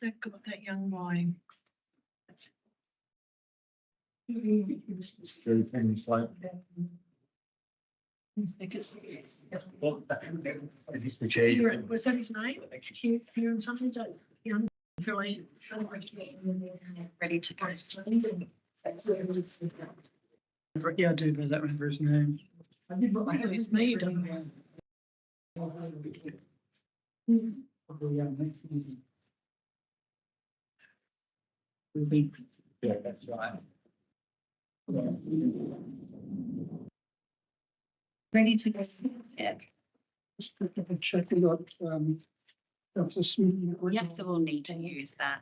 That got that young guy. Very famous, like, is this the chair? Was that his name? Here and something that young really ready to go. Yeah, I do know that remember his name. I think it's me, doesn't it? Yeah, that's right. Ready to go. Yeah. Just check we got, Dr. Smith. Yep, so we'll need to use that.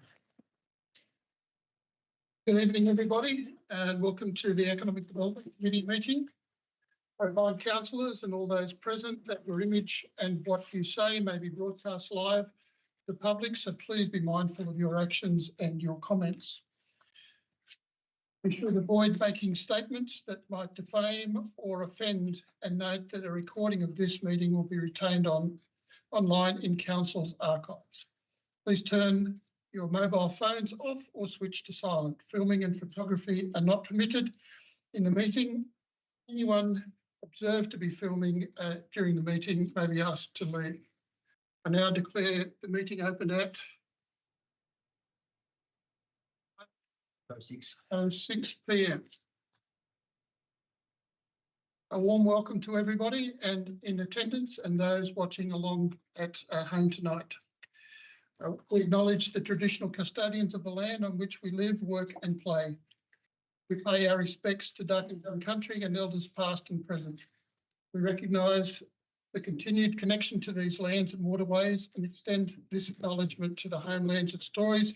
Good evening, everybody, and welcome to the Economic Development Committee meeting. I remind councillors and all those present that your image and what you say may be broadcast live to the public, so please be mindful of your actions and your comments. We should avoid making statements that might defame or offend, and note that a recording of this meeting will be retained online in Council's archives. Please turn your mobile phones off or switch to silent. Filming and photography are not permitted in the meeting. Anyone observed to be filming during the meeting may be asked to leave. I now declare the meeting open at 6 p.m. A warm welcome to everybody and in attendance and those watching along at home tonight. We acknowledge the traditional custodians of the land on which we live, work and play. We pay our respects to Dark Country and elders past and present. We recognise the continued connection to these lands and waterways and extend this acknowledgement to the homelands and stories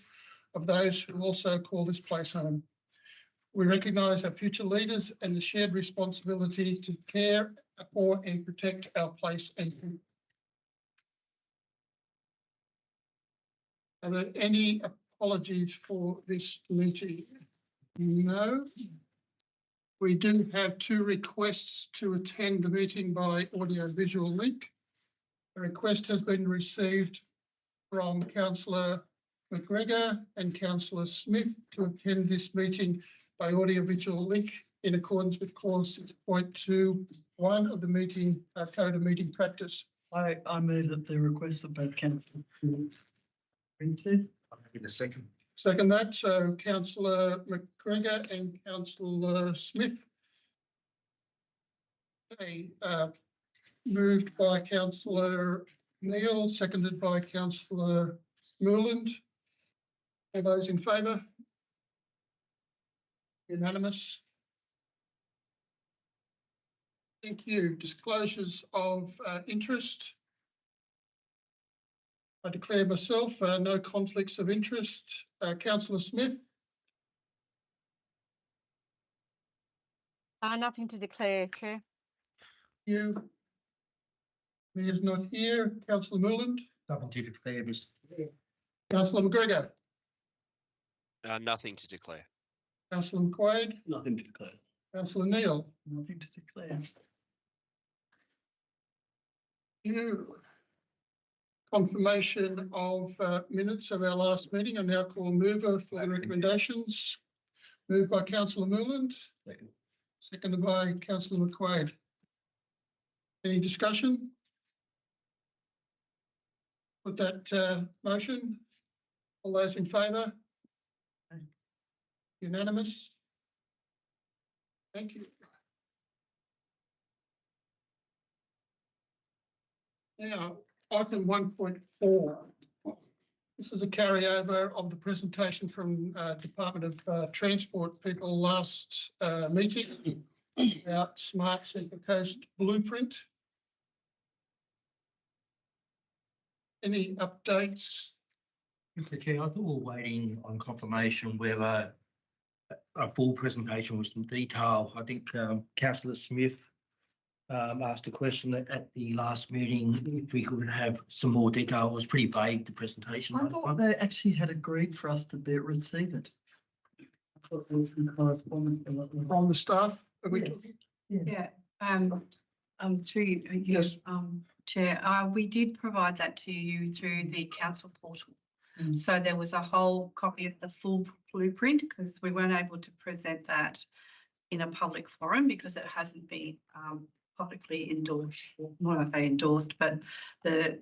of those who also call this place home. We recognise our future leaders and the shared responsibility to care for and protect our place and people. Are there any apologies for this meeting? No. We do have two requests to attend the meeting by audio-visual link. A request has been received from Councillor McGregor and Councillor Smith to attend this meeting by audio-visual link in accordance with clause 6.21 of the meeting Code of Meeting Practice. I move that the request of both councillors be printed. I'm having a second. Second that, so Councillor McGregor and Councillor Smith. Okay, moved by Councillor Neal, seconded by Councillor Moreland. All those in favour? Unanimous. Thank you. Disclosures of interest. I declare myself no conflicts of interest. Councillor Smith. Nothing to declare, Chair. You. He is not here. Councillor Moreland. Nothing to declare, Mr. Councillor McGregor. Nothing to declare. Councillor McQuaid. Nothing to declare. Councillor Neal. Nothing to declare. You. Confirmation of minutes of our last meeting. I now call a mover for the recommendations. Moved by Councillor Moreland. Second. Seconded by Councillor McQuaid. Any discussion? Put that motion. All those in favour? Unanimous. Thank you. Now, item 1.4. This is a carryover of the presentation from Department of Transport people last meeting about Smart Central Coast Blueprint. Any updates? Mr. Chair, I thought we were waiting on confirmation whether a full presentation with some detail. I think Councillor Smith asked a question at the last meeting if we could have some more detail. It was pretty vague, the presentation. I thought they actually had agreed for us to receive it. I thought there was some correspondence On the staff? Are we Yes. talking? Yeah. Through you, Yes. Chair, we did provide that to you through the council portal. So there was a whole copy of the full blueprint because we weren't able to present that in a public forum because it hasn't been publicly endorsed, when I say endorsed, but the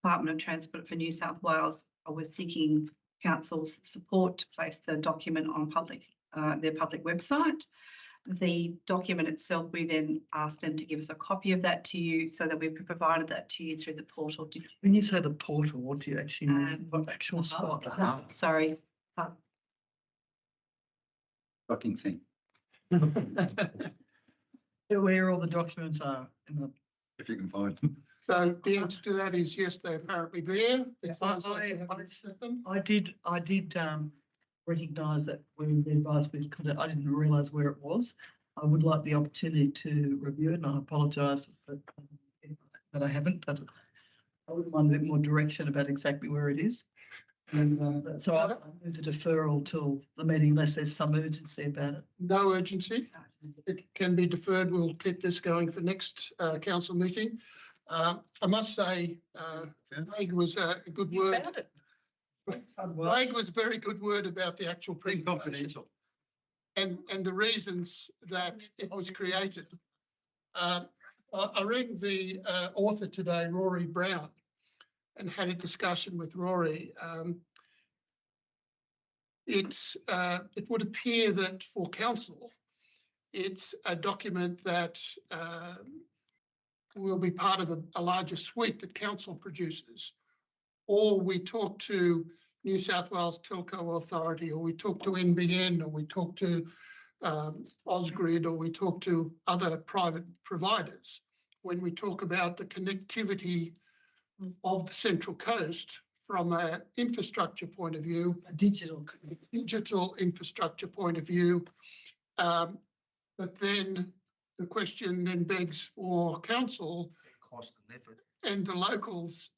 Department of Transport for New South Wales was seeking council's support to place the document on their public website. The document itself, we then asked them to give us a copy of that to you so that we provided that to you through the portal. When you say the portal, what do you actually mean? What actual spot? Sorry. Fucking thing. Where all the documents are in the. If you can find them. So the answer to that is yes, they're apparently there. It sounds like I- you haven't set them. I did recognise that when we advised we could, I didn't realise where it was. I would like the opportunity to review it and I apologise that I haven't, but I wouldn't mind a bit more direction about exactly where it is. And so I move the deferral till the meeting unless there's some urgency about it. No urgency. It can be deferred. We'll keep this going for next council meeting. I must say, vague was a good You word. found it. Vague was a very good word about the actual Being presentation confidential. and the reasons that it was created. I rang the author today, Rory Brown, and had a discussion with Rory. It would appear that for council, it's a document that will be part of a larger suite that council produces. Or we talk to New South Wales Telco Authority, or we talk to NBN, or we talk to Ausgrid, or we talk to other private providers. When we talk about the connectivity of the Central Coast from an infrastructure point of view, A digital. digital infrastructure point of view. But then the question then begs for council Cost and effort. and the locals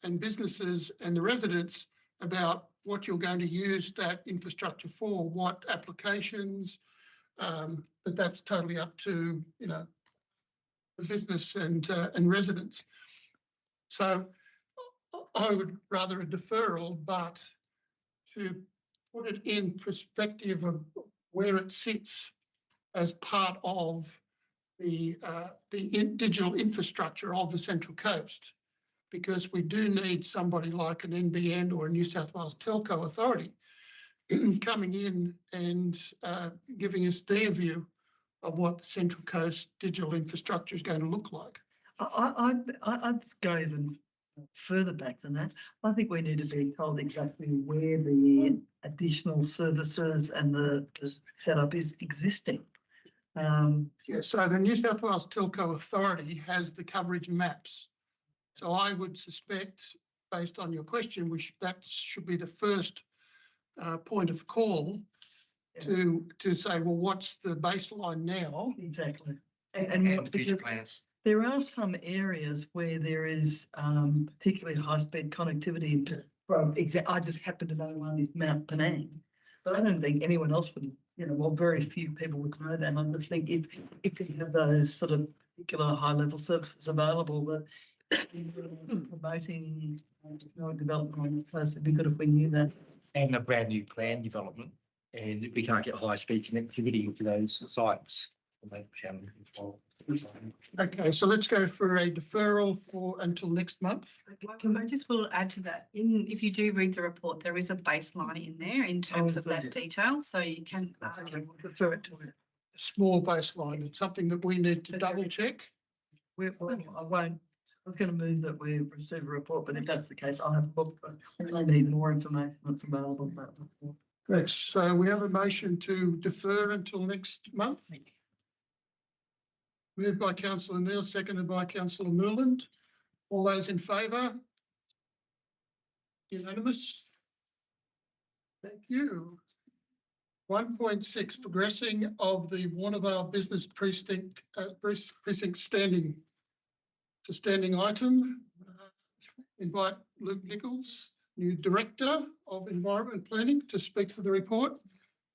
and businesses and the residents about what you're going to use that infrastructure for, what applications, but that's totally up to, the business and residents. So I would rather a deferral, but to put it in perspective of where it sits as part of the digital infrastructure of the Central Coast, because we do need somebody like an NBN or a New South Wales Telco Authority coming in and giving us their view of what the Central Coast digital infrastructure is going to look like. I'd go even further back than that. I think we need to be told exactly where the additional services and the setup is existing. Yeah, so the New South Wales Telco Authority has the coverage maps. So I would suspect, based on your question, that should be the first point of call to say, well, what's the baseline now? Exactly. And the future because plans. there are some areas where there is particularly high-speed connectivity. I just happen to know one is Mount Penang, but I don't think anyone else would, well, very few people would know that. And I just think if you have those sort of particular high-level services available, that promoting development on the coast, it'd be good if we knew that. And a brand new plan development, and we can't get high speed connectivity to those sites. Okay, so let's go for a deferral until next month. I just will add to that. If you do read the report, there is a baseline in there in terms of that detail, so you can Refer it to it. A small baseline. It's something that we need to double check. I won't. I was going to move that we receive a report, but if that's the case, I'll have a look. But I need more information that's available about the report. Great. So we have a motion to defer until next month. Moved by Councillor Neal, seconded by Councillor Moreland. All those in favour? Unanimous. Thank you. 1.6, progressing of the Warnervale Business Precinct standing. It's a standing item. Invite Luke Nichols, new Director of Environment and Planning, to speak to the report.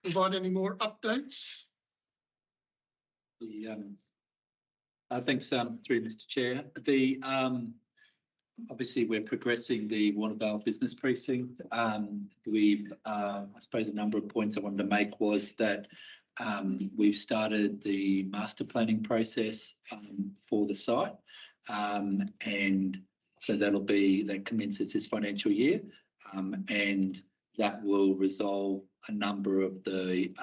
Provide any more updates. Thanks, through Mr. Chair. The obviously we're progressing the Warrnambool Business Precinct. We've, I suppose a number of points I wanted to make was that we've started the master planning process for the site. And so that commences this financial year. And that will resolve a number of the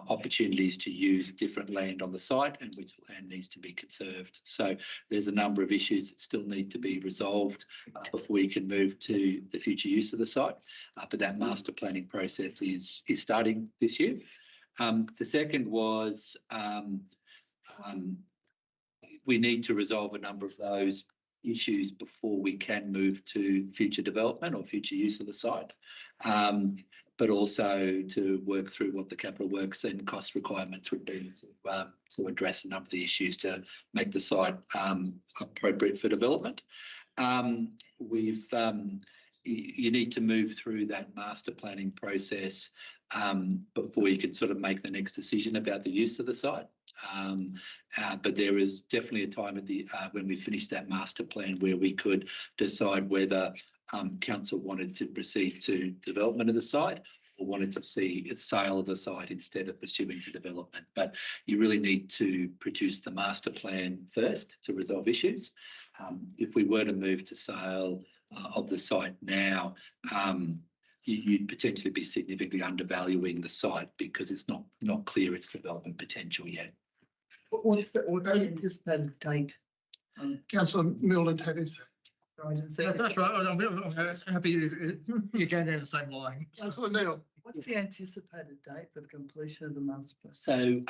opportunities to use different land on the site and which land needs to be conserved. So there's a number of issues that still need to be resolved before you can move to the future use of the site. But that master planning process is starting this year. The second was we need to resolve a number of those issues before we can move to future development or future use of the site, but also to work through what the capital works and cost requirements would be to address a number of the issues to make the site appropriate for development. You need to move through that master planning process before you can sort of make the next decision about the use of the site. But there is definitely a time at the when we finish that master plan where we could decide whether council wanted to proceed to development of the site or wanted to see a sale of the site instead of pursuing to development. But you really need to produce the master plan first to resolve issues. If we were to move to sale of the site now, you'd potentially be significantly undervaluing the site because it's not clear its development potential yet. What's the anticipated date? Councillor Milne had his. That's right. I'm happy you're going down the same line. Councillor Neal. What's the anticipated date for the completion of the master plan? So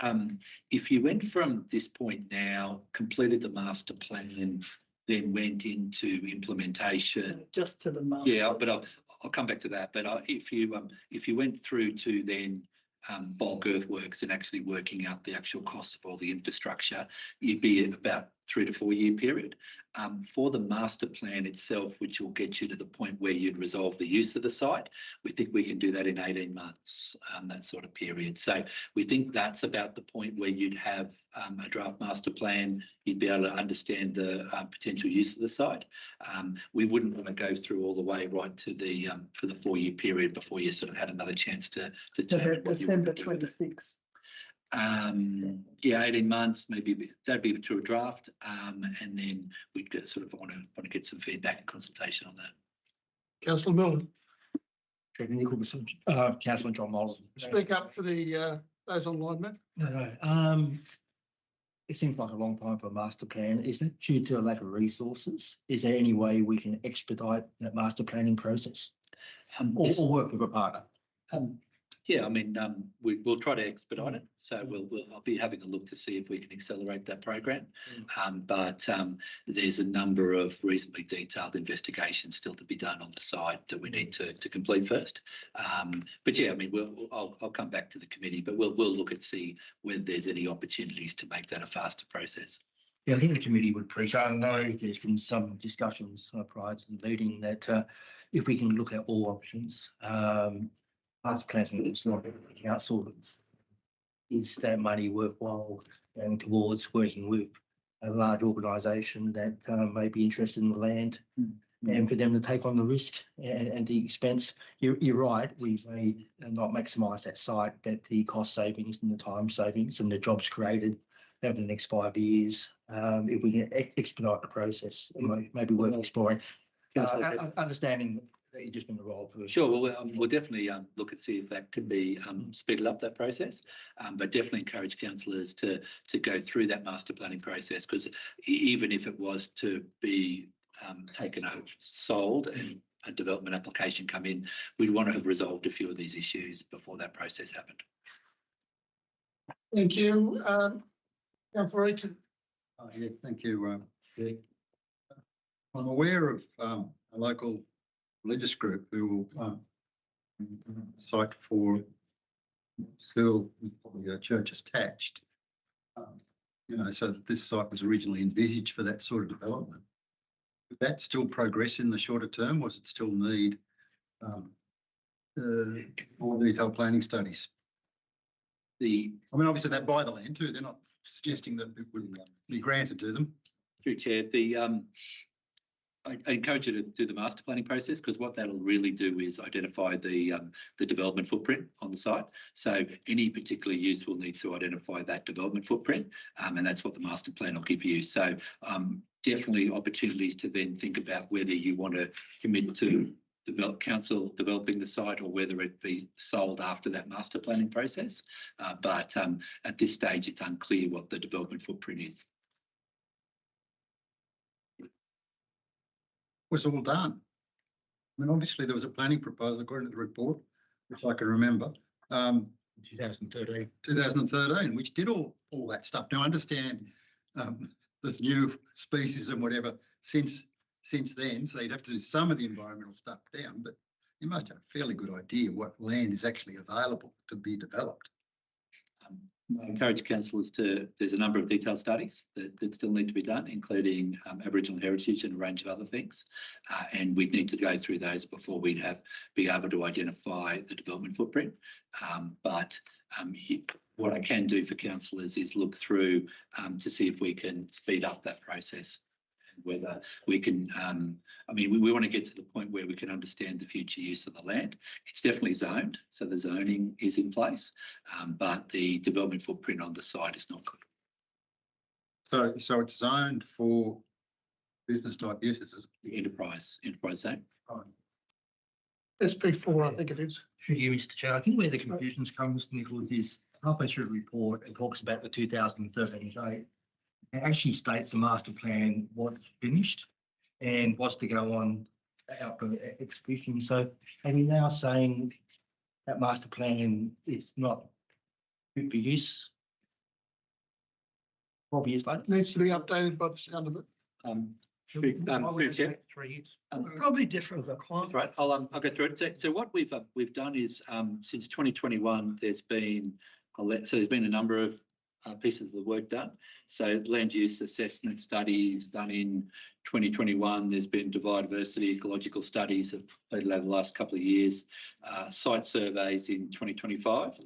if you went from this point now, completed the master plan, then went into implementation. Just to the master. Yeah, but I'll come back to that. But if you went through to then bulk earthworks and actually working out the actual costs of all the infrastructure, you'd be about 3 to 4 year period. For the master plan itself, which will get you to the point where you'd resolve the use of the site, we think we can do that in 18 months, that sort of period. So we think that's about the point where you'd have a draft master plan, you'd be able to understand the potential use of the site. We wouldn't want to go through all the way right to the for the 4 year period before you sort of had another chance to determine what you December would do with it. 26. Yeah, 18 months, maybe that'd be to a draft, and then we'd get sort of want to get some feedback and consultation on that. Councillor Milne. Councillor John Mollison. Speak up for the those online, mate. No. It seems like a long time for a master plan. Is that due to a lack of resources? Is there any way we can expedite that master planning process or work with a partner? Yeah, I mean, we'll try to expedite it. So I'll be having a look to see if we can accelerate that program. But there's a number of reasonably detailed investigations still to be done on the site that we need to complete first. But yeah, I mean, I'll come back to the committee, but we'll look and see whether there's any opportunities to make that a faster process. Yeah, I think the committee would appreciate. I know there's been some discussions prior to the meeting that if we can look at all options, master plans, it's not council. Is that money worthwhile going towards working with a large organisation that may be interested in the land and for them to take on the risk and the expense? You're right, we may not maximise that site, but the cost savings and the time savings and the jobs created over the next 5 years, if we can expedite the process, it may be worth exploring. Understanding that you've just been involved with. Sure, well, we'll definitely look and see if that could be speeded up, that process, but definitely encourage councillors to go through that master planning process, because even if it was to be taken over, sold and a development application come in, we'd want to have resolved a few of these issues before that process happened. Thank you. Councillor Eaton. Yeah, thank you. I'm aware of a local religious group who will site for school, probably a church attached. So this site was originally envisaged for that sort of development. Would that still progress in the shorter term, or does it still need more detailed planning studies? I mean, obviously they buy the land too. They're not suggesting that it would be granted to them. Through Chair, I encourage you to do the master planning process, because what that'll really do is identify the development footprint on the site. So any particular use will need to identify that development footprint, and that's what the master plan will give you. So definitely opportunities to then think about whether you want to commit to council developing the site, or whether it be sold after that master planning process. But at this stage, it's unclear what the development footprint is. Was all done. I mean, obviously there was a planning proposal according to the report, which I can remember, 2013. 2013, which did all that stuff. Now I understand there's new species and whatever since then, so you'd have to do some of the environmental stuff down, but you must have a fairly good idea what land is actually available to be developed. I encourage councillors there's a number of detailed studies that still need to be done, including Aboriginal heritage and a range of other things. And we'd need to go through those before we'd be able to identify the development footprint. But what I can do for councillors is look through to see if we can speed up that process. Whether we can, I mean, we want to get to the point where we can understand the future use of the land. It's definitely zoned, so the zoning is in place, but the development footprint on the site is not good. So it's zoned for business type uses. The enterprise zone. SP4, I think it is. Through you, Mr. Chair, I think where the confusion comes, Nicholas, is halfway through the report, it talks about the 2013 zone. It actually states the master plan was finished and was to go on out for execution. So are we now saying that master plan is not good for use 12 years later? Needs to be updated by the sound of it. Through Chair. 3 years. Probably different requirements. Right, I'll go through it. So what we've done is since 2021, there's been a number of pieces of the work done. So land use assessment studies done in 2021. There's been biodiversity ecological studies that completed over the last couple of years, site surveys in 2025,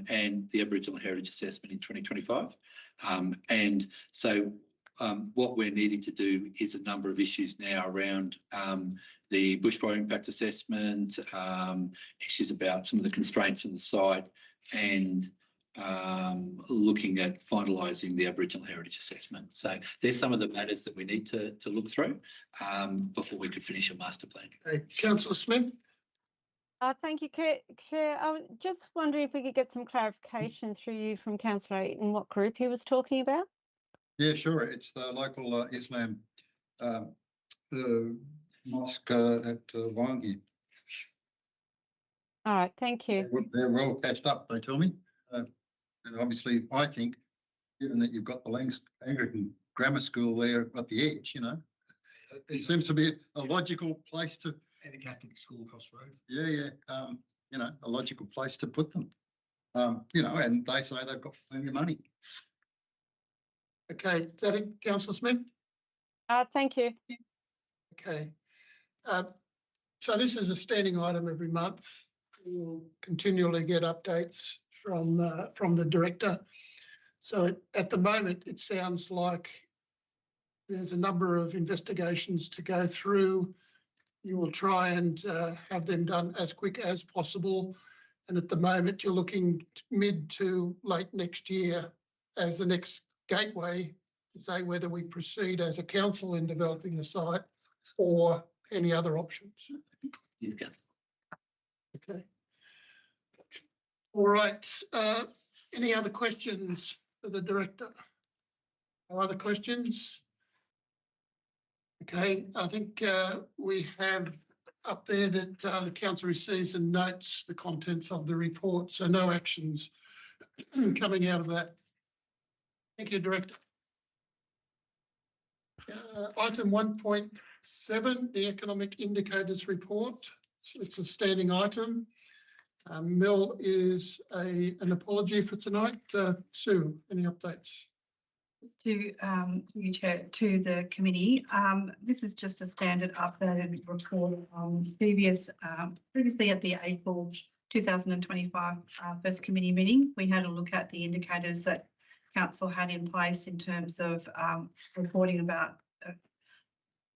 and the Aboriginal Heritage Assessment in 2025. And so what we're needing to do is a number of issues now around the bushfire impact assessment, issues about some of the constraints on the site, and looking at finalising the Aboriginal Heritage Assessment. So there's some of the matters that we need to look through before we could finish a master plan. Councillor Smith? Thank you, Chair. I was just wondering if we could get some clarification through you from Councillor Eaton, what group he was talking about? Yeah, sure. It's the local Islam mosque at Wongi. All right, thank you. They're well patched up, they tell me. And obviously, I think, given that you've got the Anglican grammar school there at the edge, you know, it seems to be a logical place to. And a Catholic school across the road. Yeah. You know, a logical place to put them. You know, and they say they've got plenty of money. Okay, is that it, Councillor Smith? Thank you. Okay. So this is a standing item every month. We'll continually get updates from the director. So at the moment, it sounds like there's a number of investigations to go through. You will try and have them done as quick as possible. And at the moment, you're looking mid to late next year as the next gateway to say whether we proceed as a council in developing the site or any other options. Yes. Okay. All right. Any other questions for the director? No other questions? Okay, I think we have up there that the council receives and notes the contents of the report, so no actions coming out of that. Thank you, Director. Item 1.7, the Economic Indicators Report. So it's a standing item. Mel is an apology for tonight. Sue, any updates? To you, Chair, to the committee. This is just a standard updated report on previously at the April 2025 first committee meeting. We had a look at the indicators that council had in place in terms of reporting about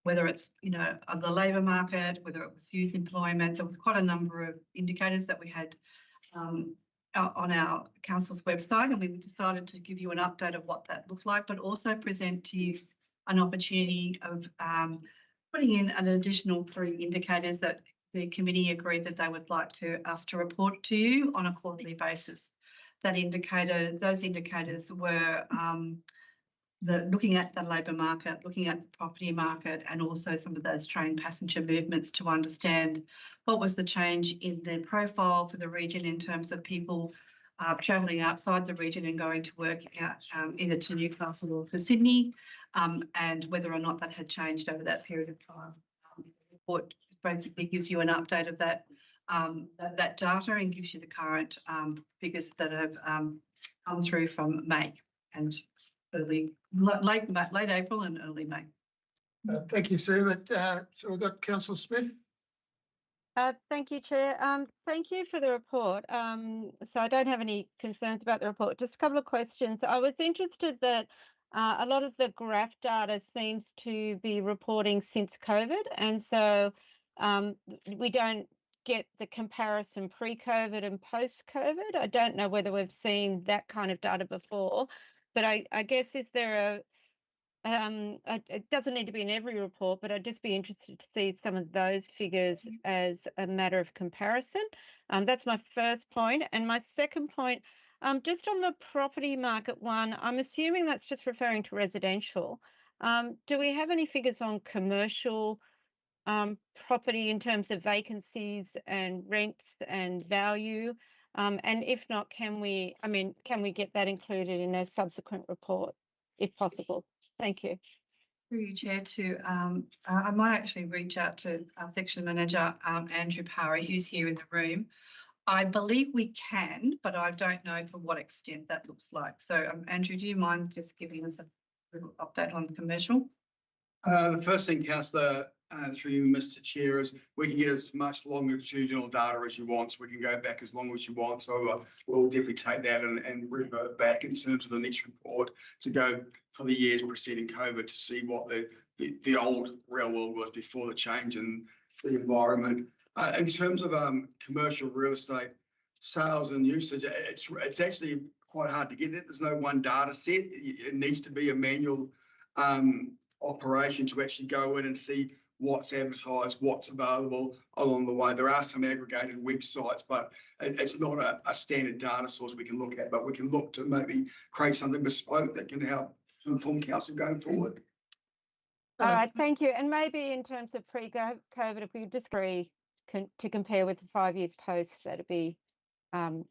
whether it's, the labour market, whether it was youth employment. There was quite a number of indicators that we had on our council's website, and we decided to give you an update of what that looked like, but also present to you an opportunity of putting in an additional 3 indicators that the committee agreed that they would like us to report to you on a quarterly basis. Those indicators were looking at the labour market, looking at the property market, and also some of those train passenger movements to understand what was the change in the profile for the region in terms of people travelling outside the region and going to work out either to Newcastle or to Sydney, and whether or not that had changed over that period of time. The report basically gives you an update of that data and gives you the current figures that have come through from May and late April and early May. Thank you, Sue. So we've got Councillor Smith. Thank you, Chair. Thank you for the report. So I don't have any concerns about the report. Just a couple of questions. I was interested that a lot of the graph data seems to be reporting since COVID, and so we don't get the comparison pre-COVID and post-COVID. I don't know whether we've seen that kind of data before, but I guess is there it doesn't need to be in every report, but I'd just be interested to see some of those figures as a matter of comparison. That's my first point. And my second point, just on the property market one, I'm assuming that's just referring to residential. Do we have any figures on commercial property in terms of vacancies and rents and value? And if not, can we get that included in a subsequent report, if possible? Thank you. Through you, Chair, I might actually reach out to our section manager, Andrew Parry, who's here in the room. I believe we can, but I don't know to what extent that looks like. So, Andrew, do you mind just giving us a little update on commercial? The first thing, Councillor, through you, Mr. Chair, is we can get as much longitudinal data as you want, so we can go back as long as you want. So we'll definitely take that and revert back in terms of the next report to go for the years preceding COVID to see what the old real world was before the change in the environment. In terms of commercial real estate sales and usage, it's actually quite hard to get that. There's no one data set. It needs to be a manual operation to actually go in and see what's advertised, what's available along the way. There are some aggregated websites, but it's not a standard data source we can look at, but we can look to maybe create something bespoke that can help inform council going forward. All right, thank you. And maybe in terms of pre-COVID, if we disagree to compare with the 5 years post, that'd be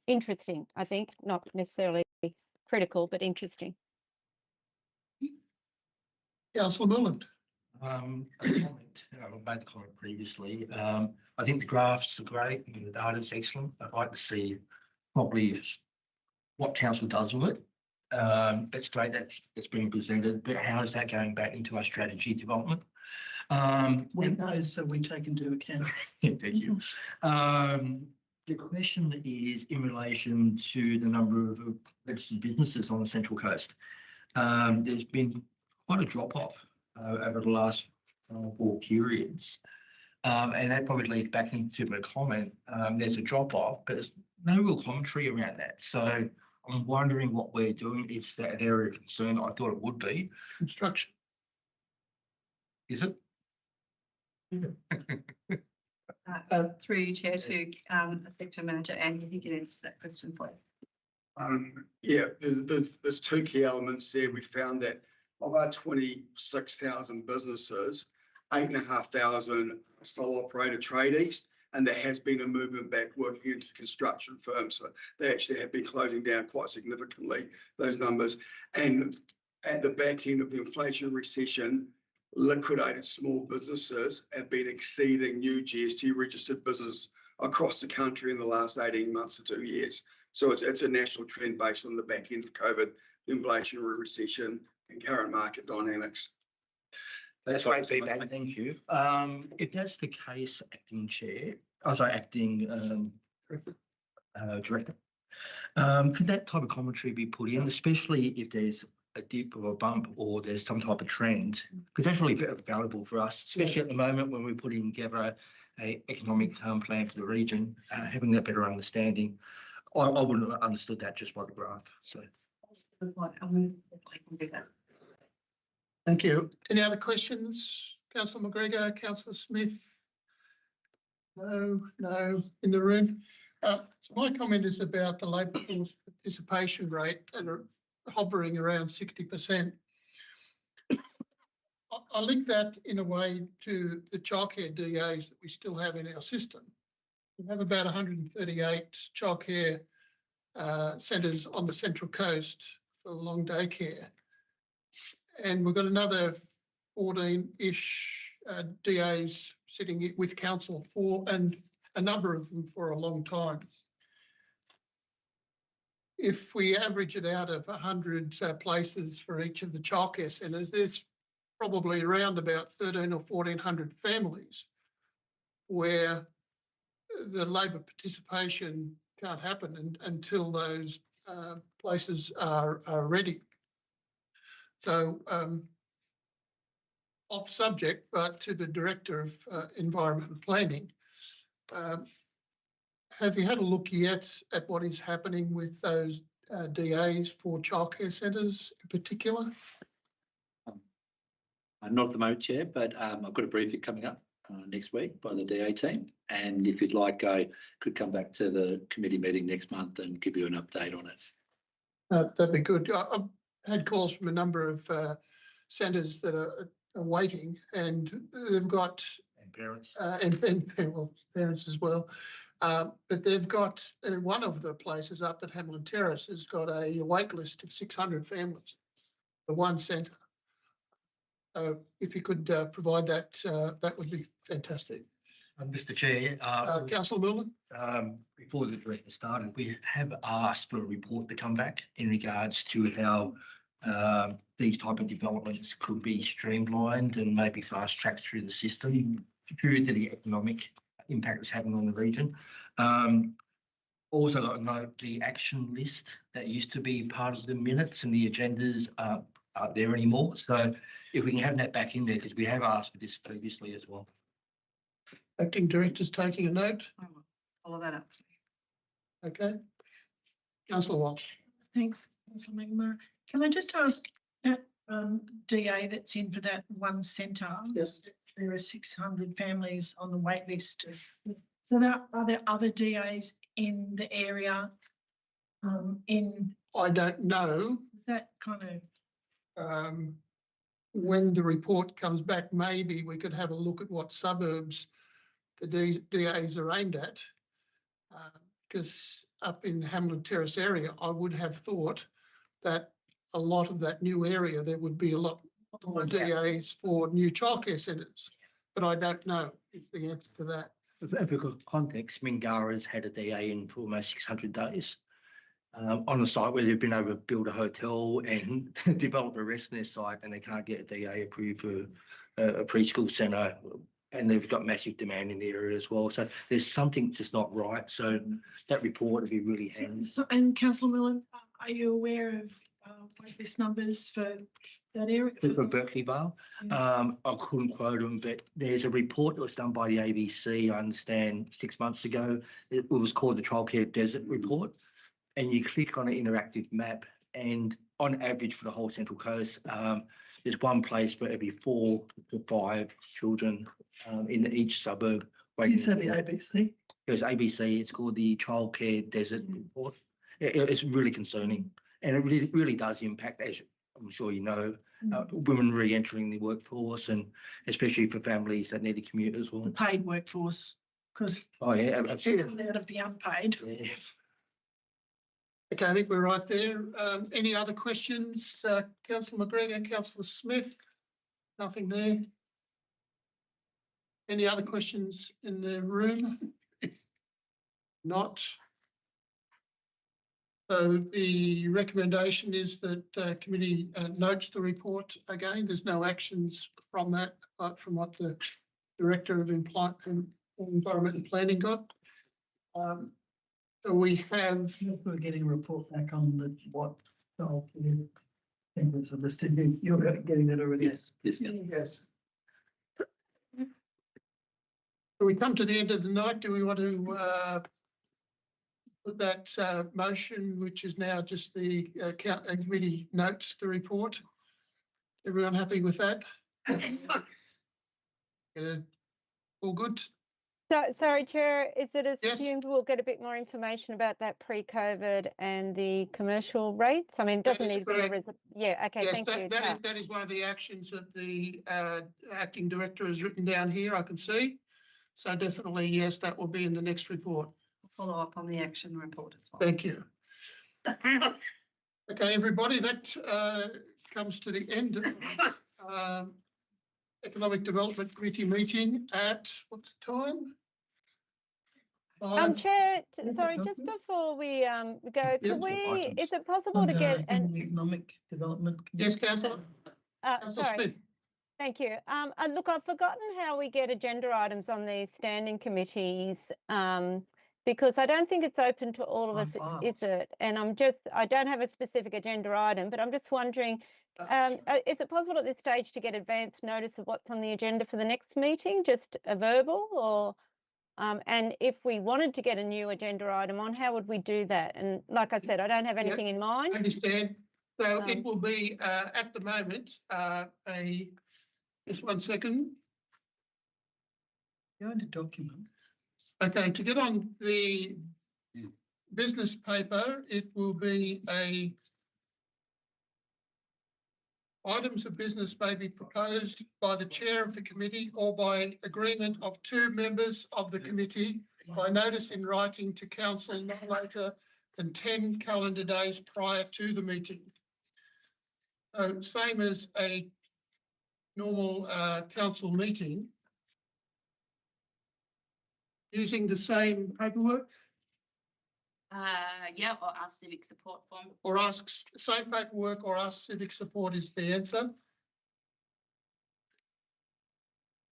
interesting, I think, not necessarily critical, but interesting. Councillor Milland. A comment, I made the comment previously. I think the graphs are great and the data is excellent. I'd like to see probably what council does with it. It's great that it's being presented, but how is that going back into our strategy development? We know, so we take into account. Thank you. The question is in relation to the number of registered businesses on the Central Coast. There's been quite a drop-off over the last 4 periods. And that probably leads back into the comment. There's a drop-off, but there's no real commentary around that. So I'm wondering what we're doing. Is that an area of concern? I thought it would be. Construction. Is it? Through you, Chair, to Section Manager, and if you get into that question, please. Yeah, there's 2 key elements there. We found that of our 26,000 businesses, 8,500 sole operator tradies, and there has been a movement back working into construction firms. So they actually have been closing down quite significantly, those numbers. And at the back end of the inflation recession, liquidated small businesses have been exceeding new GST registered business across the country in the last 18 months to 2 years. So it's a national trend based on the back end of COVID, inflationary recession and current market dynamics. That's great feedback. Thank you. If that's the case, acting director, could that type of commentary be put in, especially if there's a dip or a bump or there's some type of trend, because that's really valuable for us, especially at the moment when we're putting together a economic plan for the region, having that better understanding. I wouldn't have understood that just by the graph. So Good point, and we definitely can do that. Thank you. Any other questions? Councillor McGregor, Councillor Smith? No, in the room. So my comment is about the labour force participation rate and hovering around 60%. I link that in a way to the childcare DAs that we still have in our system. We have about 138 childcare centres on the Central Coast for long day care. And we've got another 14-ish DAs sitting with council for, and a number of them for a long time. If we average it out of 100 places for each of the childcare centres, there's probably around about 1,300 or 1,400 families where the labour participation can't happen until those places are ready. So off subject, but to the Director of Environment and Planning, have you had a look yet at what is happening with those DAs for childcare centres in particular? Not at the moment, Chair, but I've got a briefing coming up next week by the DA team. And if you'd like, I could come back to the committee meeting next month and give you an update on it. That'd be good. I've had calls from a number of centres that are waiting, and they've got and parents. and well, parents as well. But they've got one of the places up at Hamlin Terrace has got a wait list of 600 families for one centre. If you could provide that, that would be fantastic. Mr. Chair, Councillor Milner? before the director started, we have asked for a report to come back in regards to how these type of developments could be streamlined and maybe fast tracked through the system due to the economic impact it's having on the region. Also, got to note the action list that used to be part of the minutes and the agendas aren't there anymore. So if we can have that back in there, because we have asked for this previously as well. Acting Director's taking a note. I will follow that up. Okay. Councillor Walsh. Thanks, Councillor McNamara. Can I just ask that DA that's in for that one centre? Yes. There are 600 families on the wait list. So are there other DAs in the area? I don't know. Is that kind of When the report comes back, maybe we could have a look at what suburbs the DAs are aimed at. Because up in Hamlin Terrace area, I would have thought that a lot of that new area, there would be a lot more DAs for new childcare centres. But I don't know is the answer to that. If we've got context, Mingara's had a DA in for almost 600 days. On a site where they've been able to build a hotel and develop a rest in their site, and they can't get a DA approved for a preschool centre, and they've got massive demand in the area as well. So there's something just not right. So that report would be really handy. So, and Councillor Millen, are you aware of waitlist numbers for that area? For Berkeley Vale, I couldn't quote them, but there's a report that was done by the ABC, I understand 6 months ago. It was called the Childcare Desert Report. And you click on an interactive map, and on average for the whole Central Coast, there's one place for every 4 to 5 children in each suburb. You said the ABC? It was ABC. It's called the Childcare Desert Report. It's really concerning, and it really does impact, as I'm sure you know, women re-entering the workforce, and especially for families that need to commute as well. The paid workforce, because Oh yeah, absolutely. out of the unpaid. Yeah. Okay, I think we're right there. Any other questions? Councillor McGregor, Councillor Smith? Nothing there. Any other questions in the room? Not. So the recommendation is that committee notes the report again. There's no actions from that, apart from what the Director of Environment and Planning got. So we have. We're getting a report back on the what. Thank you, so you're getting that already. Yes, yes, yes. Yes. So we come to the end of the night. Do we want to put that motion, which is now just the committee notes the report? Everyone happy with that? All good? So, sorry, Chair, is it Yes. assumed we'll get a bit more information about that pre-COVID and the commercial rates? I mean, it That doesn't is need to be a correct. yeah, okay, Yes, thank you. that is one of the actions that the acting director has written down here, I can see. So definitely, yes, that will be in the next report. Follow up on the action report as well. Thank you. Okay, everybody, that comes to the end of Economic Development Committee meeting at, what's the time? Chair, Is sorry, it just document? before we go, Yeah, can we, items. is it possible to get an, the Economic Development. Yes, Councillor? Councillor sorry, Smith? thank you. Look, I've forgotten how we get agenda items on these standing committees, because I don't think it's open to all of My us, files. is it? And I don't have a specific agenda item, but I'm just wondering, is it possible at this stage to get advance notice of what's on the agenda for the next meeting, just a verbal, or, and if we wanted to get a new agenda item on, how would we do that? And like I said, I don't have anything in I mind. understand. So it Um, will be at the moment just 1 second. Go into documents. Okay, to get on the business paper, it will be items of business may be proposed by the chair of the committee or by agreement of 2 members of the committee by notice in writing to council no later than 10 calendar days prior to the meeting. So same as a normal council meeting, using the same paperwork, Yeah, or our civic support form. or ask same paperwork or ask civic support is the answer.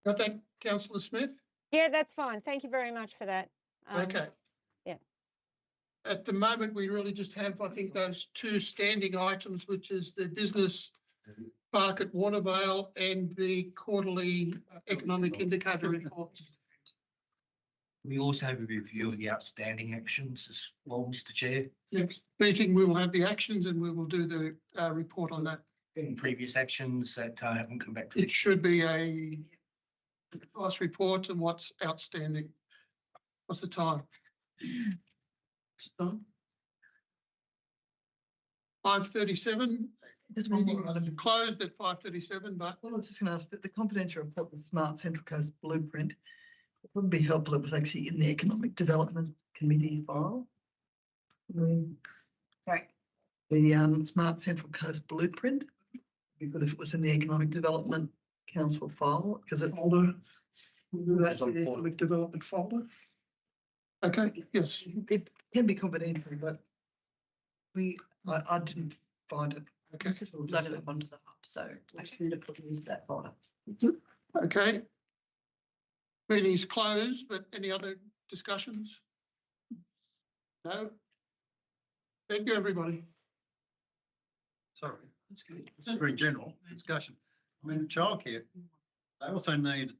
Got that, Councillor Smith? yeah, that's fine. Thank you very much for that. Okay. yeah. At the moment, we really just have, I think, those 2 standing items, which is the business park at Warnervale and the quarterly economic indicator report. We also have a review of the outstanding actions as well, Mr. Chair. Next meeting, we will have the actions and we will do the report on that. Any previous actions that haven't come back to. It should be a price report and what's outstanding. What's the time? 5:37. Just one more item. Closed at 5:37, but Well, I was just going to ask that the confidential report, the Smart Central Coast Blueprint, it would be helpful if it was actually in the Economic Development Committee file. I mean, Sorry. the Smart Central Coast Blueprint, it'd be good if it was in the Economic Development Council file, because it's folder. That's the economic development folder. Okay, yes. it can be confidential, but I didn't find it. Okay, Just loaded up onto the hub, so I just need to put it into that folder. okay. Meeting is closed, but any other discussions? No? Thank you, everybody. Sorry, it's very general discussion. I mean, childcare, they also need